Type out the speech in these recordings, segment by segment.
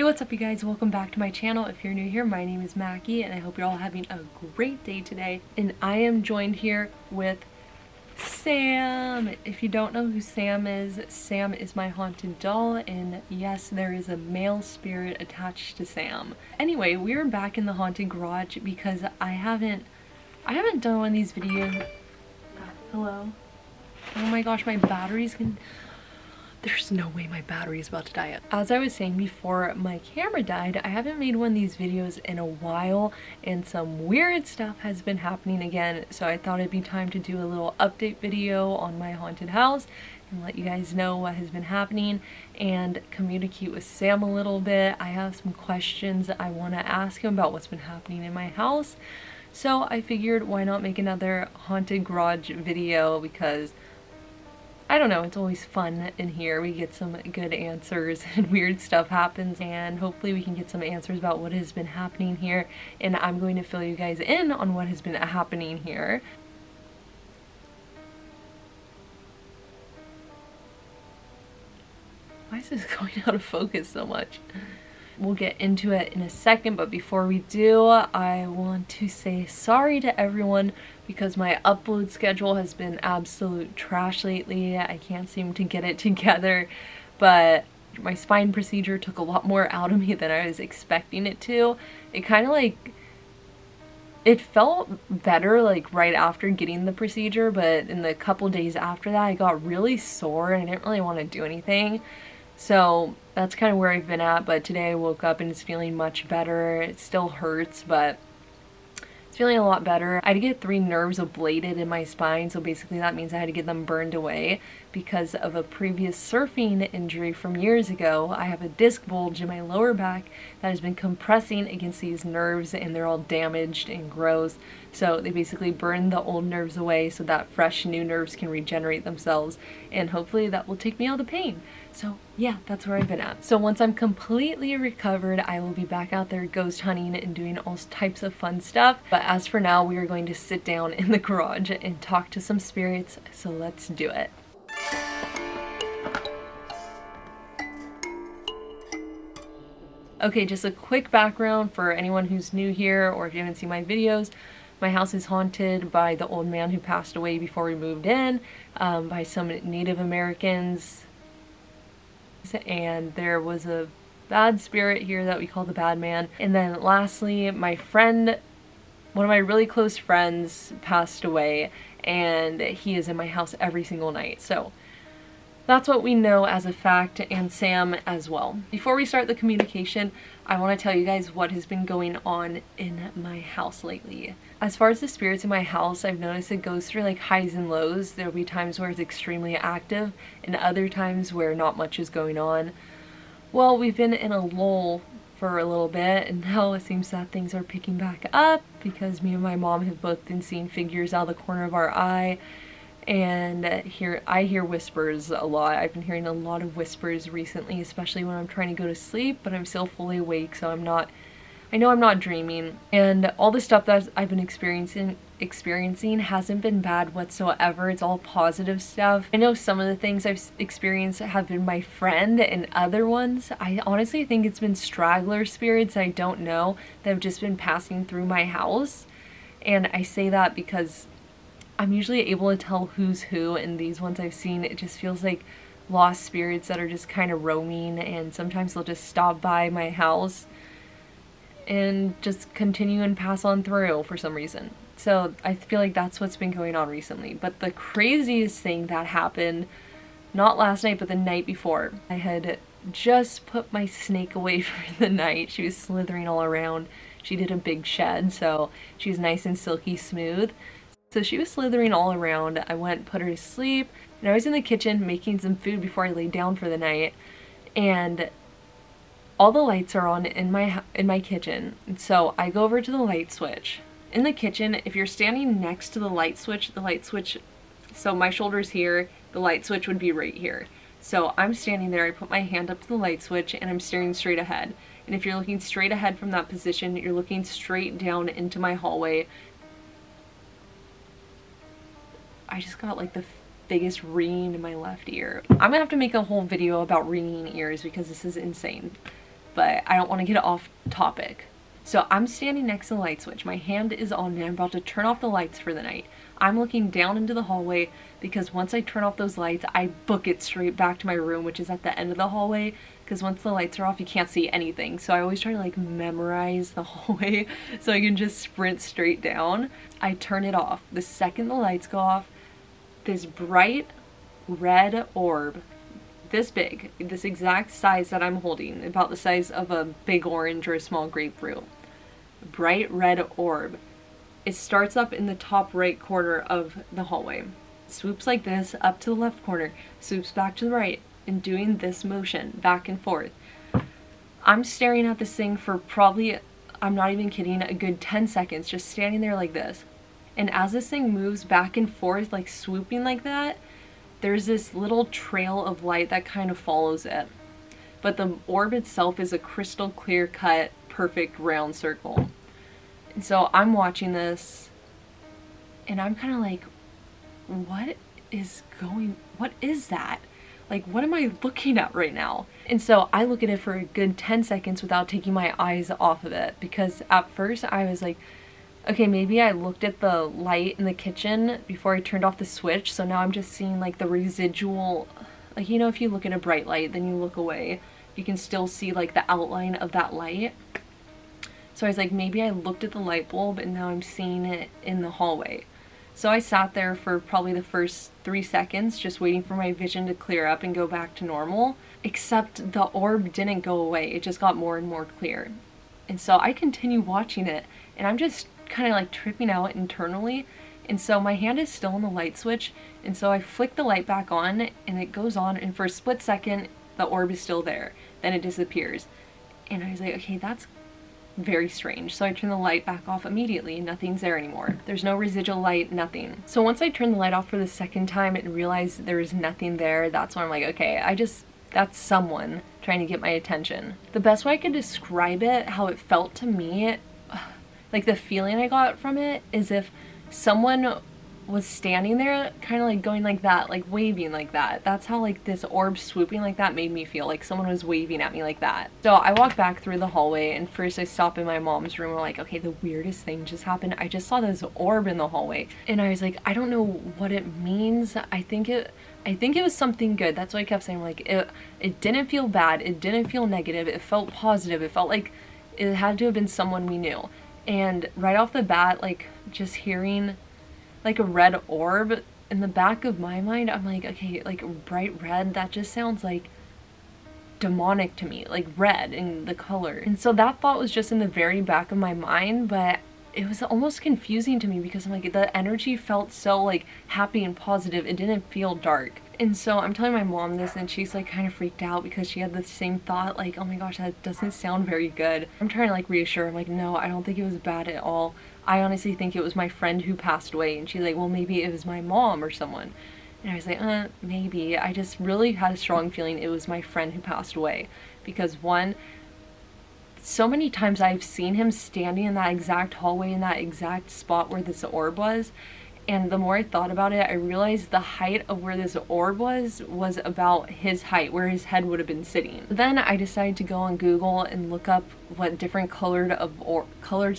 what's up you guys? Welcome back to my channel. If you're new here, my name is Mackie and I hope you're all having a great day today. And I am joined here with Sam. If you don't know who Sam is my haunted doll, and yes, there is a male spirit attached to Sam. Anyway, we're back in the haunted garage because I haven't done one of these videos. Hello? Oh my gosh, my batteries can... There's no way my battery is about to die. As I was saying before my camera died, I haven't made one of these videos in a while and some weird stuff has been happening again, so I thought it'd be time to do a little update video on my haunted house and let you guys know what has been happening and communicate with Sam a little bit. I have some questions I want to ask him about what's been happening in my house, so I figured why not make another haunted garage video, because I don't know, it's always fun in here. We get some good answers and weird stuff happens, and hopefully we can get some answers about what has been happening here, and I'm going to fill you guys in on what has been happening here. Why is this going out of focus so much? We'll get into it in a second, but before we do, I want to say sorry to everyone because my upload schedule has been absolute trash lately. I can't seem to get it together, but my spine procedure took a lot more out of me than I was expecting it to. It kind of like, it felt better like right after getting the procedure, but in the couple days after that I got really sore and I didn't really want to do anything. So that's kind of where I've been at, but today I woke up and it's feeling much better. It still hurts, but it's feeling a lot better. I had to get 3 nerves ablated in my spine, so basically that means I had to get them burned away because of a previous surfing injury from years ago. I have a disc bulge in my lower back that has been compressing against these nerves and they're all damaged and gross. So they basically burn the old nerves away so that fresh new nerves can regenerate themselves, and hopefully that will take me out of the pain. So yeah, that's where I've been at. So once I'm completely recovered, I will be back out there ghost hunting and doing all types of fun stuff. But as for now, we are going to sit down in the garage and talk to some spirits, so let's do it. Okay, just a quick background for anyone who's new here or if you haven't seen my videos. My house is haunted by the old man who passed away before we moved in, by some Native Americans. And there was a bad spirit here that we call the bad man. And then lastly, my friend, one of my really close friends, passed away, and he is in my house every single night. So that's what we know as a fact, and Sam as well. Before we start the communication, I want to tell you guys what has been going on in my house lately. As far as the spirits in my house, I've noticed it goes through like highs and lows. There'll be times where it's extremely active and other times where not much is going on. Well, we've been in a lull for a little bit, and now it seems that things are picking back up because me and my mom have both been seeing figures out of the corner of our eye. And I hear whispers a lot. I've been hearing a lot of whispers recently, especially when I'm trying to go to sleep, but I'm still fully awake, so I know I'm not dreaming. And all the stuff that I've been experiencing hasn't been bad whatsoever. It's all positive stuff. I know some of the things I've experienced have been my friend, and other ones, I honestly think it's been straggler spirits I don't know that have just been passing through my house. And I say that because I'm usually able to tell who's who, and these ones I've seen, it just feels like lost spirits that are just kind of roaming, and sometimes they'll just stop by my house and just continue and pass on through for some reason. So I feel like that's what's been going on recently. But the craziest thing that happened, not last night but the night before, I had just put my snake away for the night. She was slithering all around. She did a big shed, so she's nice and silky smooth. So she was slithering all around. I went and put her to sleep, and I was in the kitchen making some food before I laid down for the night, and all the lights are on in my kitchen. And so I go over to the light switch. In the kitchen, if you're standing next to the light switch, so my shoulder's here, the light switch would be right here. So I'm standing there, I put my hand up to the light switch, and I'm staring straight ahead. And if you're looking straight ahead from that position, you're looking straight down into my hallway. I just got like the biggest ringing in my left ear. I'm gonna have to make a whole video about ringing ears because this is insane. but I don't want to get off topic. So I'm standing next to the light switch. My hand is on and I'm about to turn off the lights for the night. I'm looking down into the hallway because once I turn off those lights, I book it straight back to my room, which is at the end of the hallway, because once the lights are off, you can't see anything. So I always try to like memorize the hallway so I can just sprint straight down. I turn it off. The second the lights go off, this bright red orb, this big, this exact size that I'm holding, about the size of a big orange or a small grapefruit, bright red orb. It starts up in the top right corner of the hallway, swoops like this up to the left corner, swoops back to the right, and doing this motion back and forth. I'm staring at this thing for probably, I'm not even kidding, a good 10 seconds, just standing there like this. And as this thing moves back and forth, like swooping like that, there's this little trail of light that kind of follows it. But the orb itself is a crystal clear cut, perfect round circle. And so I'm watching this and I'm kind of like, what is that? Like, what am I looking at right now? And so I look at it for a good 10 seconds without taking my eyes off of it, because at first I was like, okay, maybe I looked at the light in the kitchen before I turned off the switch, so now I'm just seeing like the residual, like, you know, if you look at a bright light, then you look away, you can still see like the outline of that light. So I was like, maybe I looked at the light bulb and now I'm seeing it in the hallway. So I sat there for probably the first 3 seconds just waiting for my vision to clear up and go back to normal, except the orb didn't go away. It just got more and more clear. And so I continue watching it and I'm just kind of like tripping out internally. And so my hand is still on the light switch, and so I flick the light back on and it goes on, and for a split second the orb is still there, then it disappears. And I was like, okay, that's very strange. So I turn the light back off immediately. Nothing's there anymore. There's no residual light, nothing. So once I turned the light off for the second time and realized there was nothing there, that's when I'm like, okay, that's someone trying to get my attention. The best way I could describe it, how it felt to me, like the feeling I got from it, is if someone was standing there kind of like going like that, like waving like that. That's how like this orb swooping like that made me feel, like someone was waving at me like that. So I walked back through the hallway and first I stopped in my mom's room. We're like, okay, the weirdest thing just happened. I just saw this orb in the hallway and I was like, I don't know what it means. I think it was something good. That's what I kept saying. Like it didn't feel bad. It didn't feel negative. It felt positive. It felt like it had to have been someone we knew. And right off the bat, like just hearing like a red orb in the back of my mind, I'm like, okay, like bright red, that just sounds like demonic to me, like red in the color. And so that thought was just in the very back of my mind, but it was almost confusing to me because I'm like, the energy felt so like happy and positive. It didn't feel dark. And so I'm telling my mom this and she's like kind of freaked out because she had the same thought, like, oh my gosh, that doesn't sound very good. I'm trying to like reassure her. I'm like, no, I don't think it was bad at all. I honestly think it was my friend who passed away. And she's like, well, maybe it was my mom or someone. And I was like, maybe. I just really had a strong feeling it was my friend who passed away. Because one, so many times I've seen him standing in that exact hallway in that exact spot where this orb was. And the more I thought about it, I realized the height of where this orb was about his height, where his head would have been sitting. Then I decided to go on Google and look up what different colors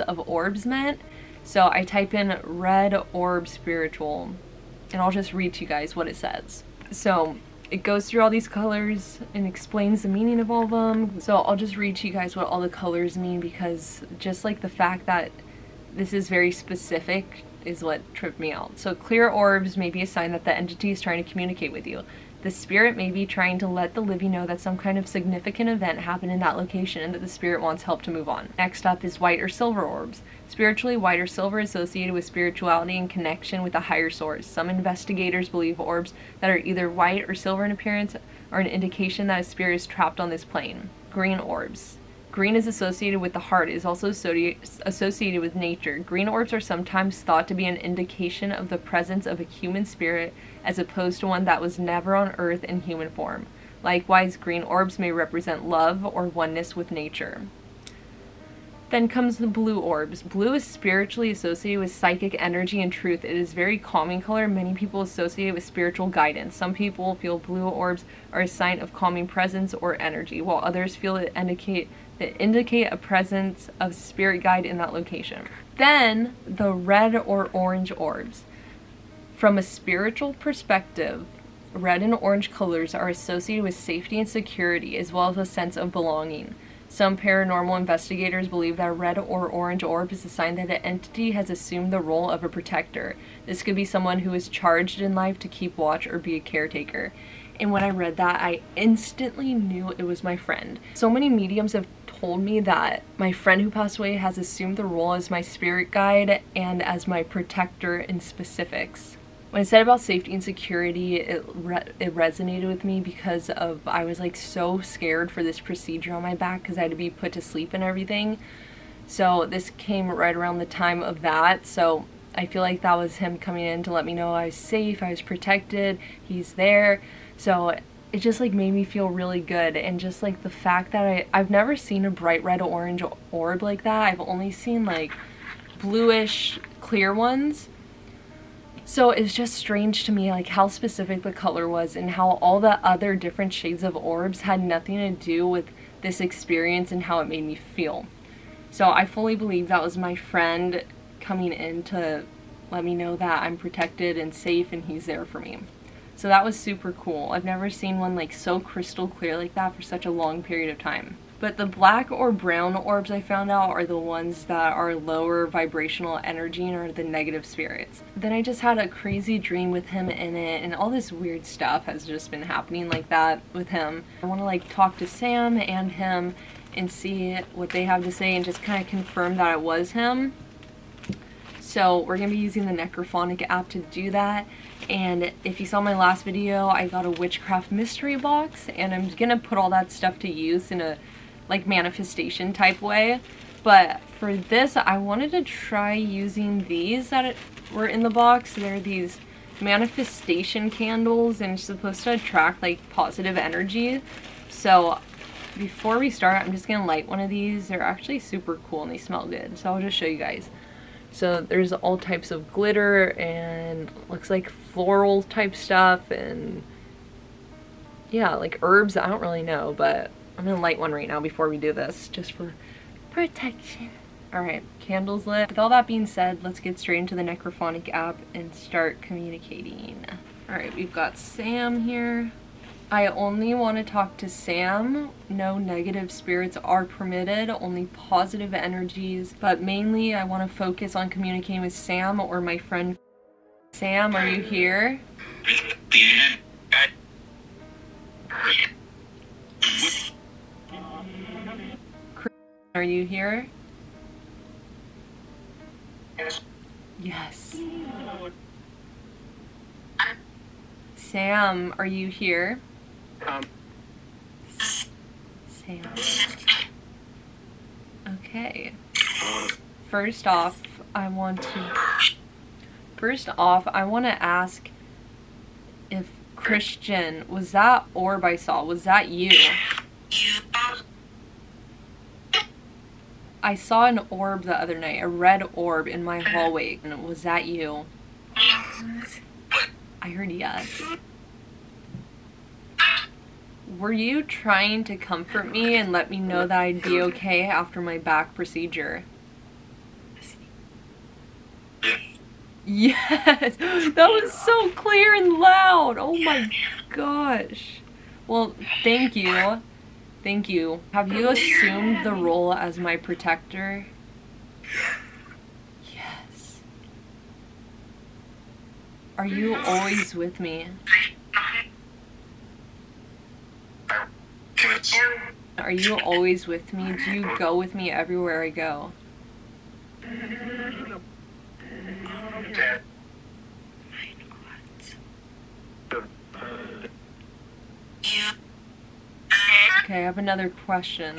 of orbs meant. So I type in red orb spiritual, and I'll just read to you guys what it says. So it goes through all these colors and explains the meaning of all of them. So I'll just read to you guys what all the colors mean, because just like the fact that this is very specific is what tripped me out. So clear orbs may be a sign that the entity is trying to communicate with you. The spirit may be trying to let the living know that some kind of significant event happened in that location and that the spirit wants help to move on. Next up is white or silver orbs. Spiritually, white or silver is associated with spirituality and connection with a higher source. Some investigators believe orbs that are either white or silver in appearance are an indication that a spirit is trapped on this plane. Green orbs. Green is associated with the heart. It is also associated with nature. Green orbs are sometimes thought to be an indication of the presence of a human spirit as opposed to one that was never on earth in human form. Likewise, green orbs may represent love or oneness with nature. Then comes the blue orbs. Blue is spiritually associated with psychic energy and truth. It is a very calming color. Many people associate it with spiritual guidance. Some people feel blue orbs are a sign of calming presence or energy, while others feel it indicate that indicate a presence of spirit guide in that location. Then the red or orange orbs. From a spiritual perspective, red and orange colors are associated with safety and security, as well as a sense of belonging. Some paranormal investigators believe that a red or orange orb is a sign that an entity has assumed the role of a protector. This could be someone who is charged in life to keep watch or be a caretaker. And when I read that, I instantly knew it was my friend. So many mediums have told me that my friend who passed away has assumed the role as my spirit guide and as my protector in specifics. When I said about safety and security, it resonated with me because I was like so scared for this procedure on my back because I had to be put to sleep and everything. So this came right around the time of that. So I feel like that was him coming in to let me know I was safe, I was protected, he's there. So it just like made me feel really good. And just like the fact that I've never seen a bright red orange orb like that. I've only seen like bluish clear ones. So it's just strange to me like how specific the color was and how all the other different shades of orbs had nothing to do with this experience and how it made me feel. So I fully believe that was my friend coming in to let me know that I'm protected and safe and he's there for me. So that was super cool. I've never seen one like so crystal clear like that for such a long period of time. But the black or brown orbs I found out are the ones that are lower vibrational energy and are the negative spirits. Then I just had a crazy dream with him in it, and all this weird stuff has just been happening like that with him. I want to like talk to Sam and him and see what they have to say and just kind of confirm that it was him. So we're going to be using the Necrophonic app to do that. And if you saw my last video, I got a witchcraft mystery box, and I'm going to put all that stuff to use in a like manifestation type way. But for this, I wanted to try using these that were in the box. They're these manifestation candles and it's supposed to attract like positive energy. So before we start, I'm just gonna light one of these. They're actually super cool and they smell good, so I'll just show you guys. So there's all types of glitter and looks like floral type stuff and yeah, like herbs. I don't really know, but I'm gonna light one right now before we do this, just for protection. Alright, candles lit. With all that being said, let's get straight into the Necrophonic app and start communicating. Alright, we've got Sam here. I only want to talk to Sam. No negative spirits are permitted, only positive energies. But mainly I want to focus on communicating with Sam or my friend. Sam, are you here? Are you here? Yes. Sam, are you here? Sam. Okay. First off, I want to ask if Christian, was that orb I saw, was that you? I saw an orb the other night, a red orb in my hallway. Was that you? I heard yes. Were you trying to comfort me and let me know that I'd be okay after my back procedure? Yes! That was so clear and loud! Oh my gosh. Well, thank you. Thank you. Have you assumed the role as my protector? Yes. Are you always with me? Are you always with me? Do you go with me everywhere I go? Okay, I have another question.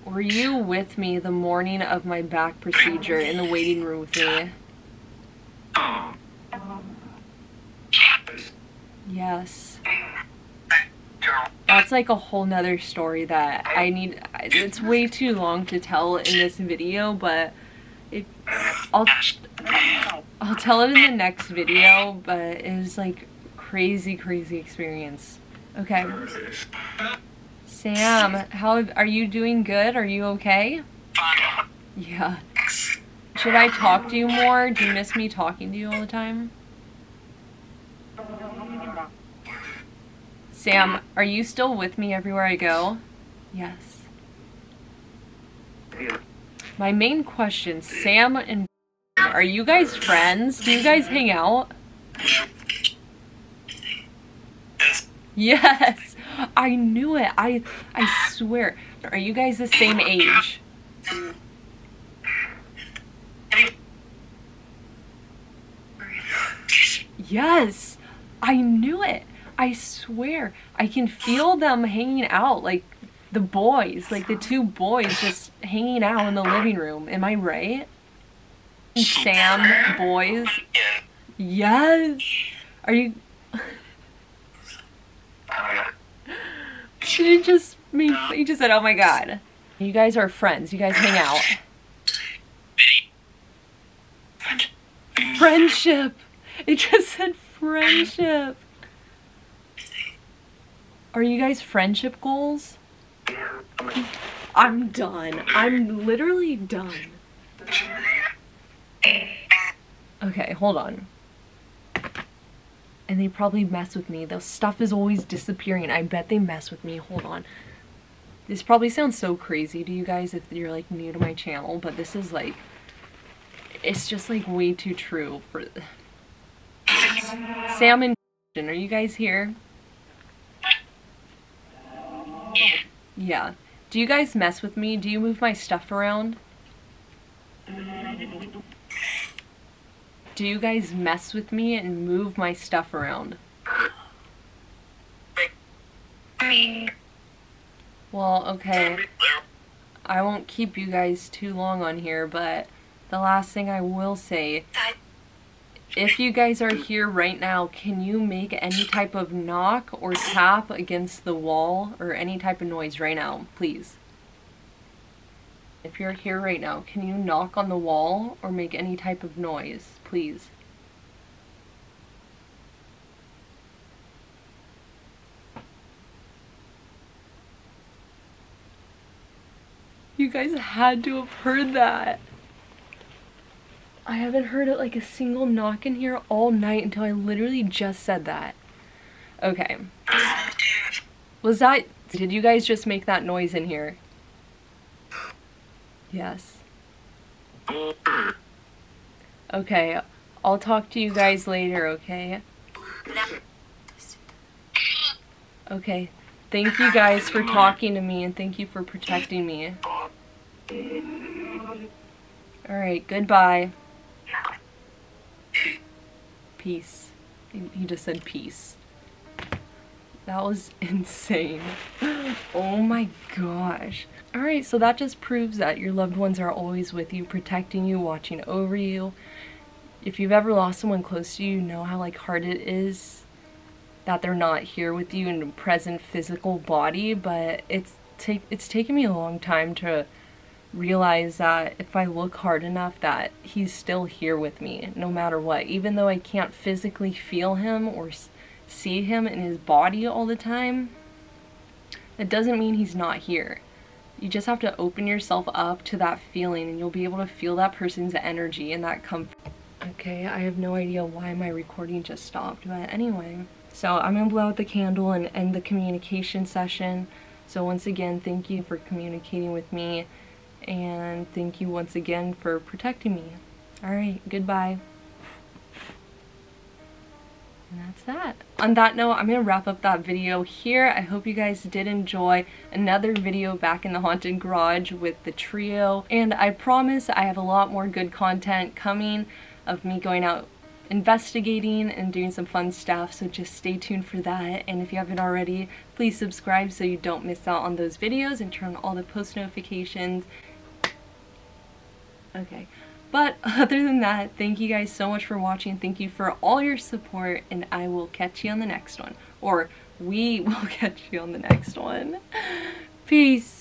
Were you with me the morning of my back procedure in the waiting room with me? Yes. That's like a whole nother story that it's way too long to tell in this video, but I'll tell it in the next video, but it was like crazy experience. Okay. Sam, how are you doing? Good? Are you okay? Yeah. Should I talk to you more? Do you miss me talking to you all the time? Sam, are you still with me everywhere I go? Yes. My main question, Sam and are you guys friends? Do you guys hang out? Yes! I knew it. I swear. Are you guys the same age? Yes! I knew it. I swear. I can feel them hanging out, like the boys, like the two boys just hanging out in the living room. Am I right? Sam, boys. Yes! Are you... She just said, oh my god. You guys are friends. You guys hang out. Friendship! It just said friendship. Are you guys friendship goals? I'm done. I'm literally done. Okay, hold on. And they probably mess with me. The stuff is always disappearing. I bet they mess with me. Hold on. This probably sounds so crazy to you guys if you're like new to my channel, but this is like, it's just like way too true for... Sam and are you guys here? Yeah. Do you guys mess with me? Do you move my stuff around? Do you guys mess with me and move my stuff around? Well, okay. I won't keep you guys too long on here, but the last thing I will say, if you guys are here right now, can you make any type of knock or tap against the wall or any type of noise right now, please? If you're here right now, can you knock on the wall or make any type of noise, please? You guys had to have heard that. I haven't heard it like a single knock in here all night until I literally just said that. Okay. Was that... Did you guys just make that noise in here? Yes. Okay. I'll talk to you guys later, okay? Okay. Thank you guys for talking to me and thank you for protecting me. Alright, goodbye. Peace. He just said peace. That was insane. Oh my gosh. Alright, so that just proves that your loved ones are always with you, protecting you, watching over you. If you've ever lost someone close to you, you know how like hard it is that they're not here with you in a present physical body, but it's taken me a long time to realize that if I look hard enough that he's still here with me no matter what, even though I can't physically feel him or see him in his body all the time. It doesn't mean he's not here. You just have to open yourself up to that feeling and you'll be able to feel that person's energy and that comfort. Okay, I have no idea why my recording just stopped, but anyway. So I'm gonna blow out the candle and end the communication session. So once again, thank you for communicating with me. And thank you once again for protecting me. Alright, goodbye. And that's that. On that note, I'm going to wrap up that video here. I hope you guys did enjoy another video back in the haunted garage with the trio. And I promise I have a lot more good content coming of me going out investigating and doing some fun stuff, so just stay tuned for that. And if you haven't already, please subscribe so you don't miss out on those videos and turn on all the post notifications. Okay, but other than that, thank you guys so much for watching. Thank you for all your support, and I will catch you on the next one, or we will catch you on the next one. Peace.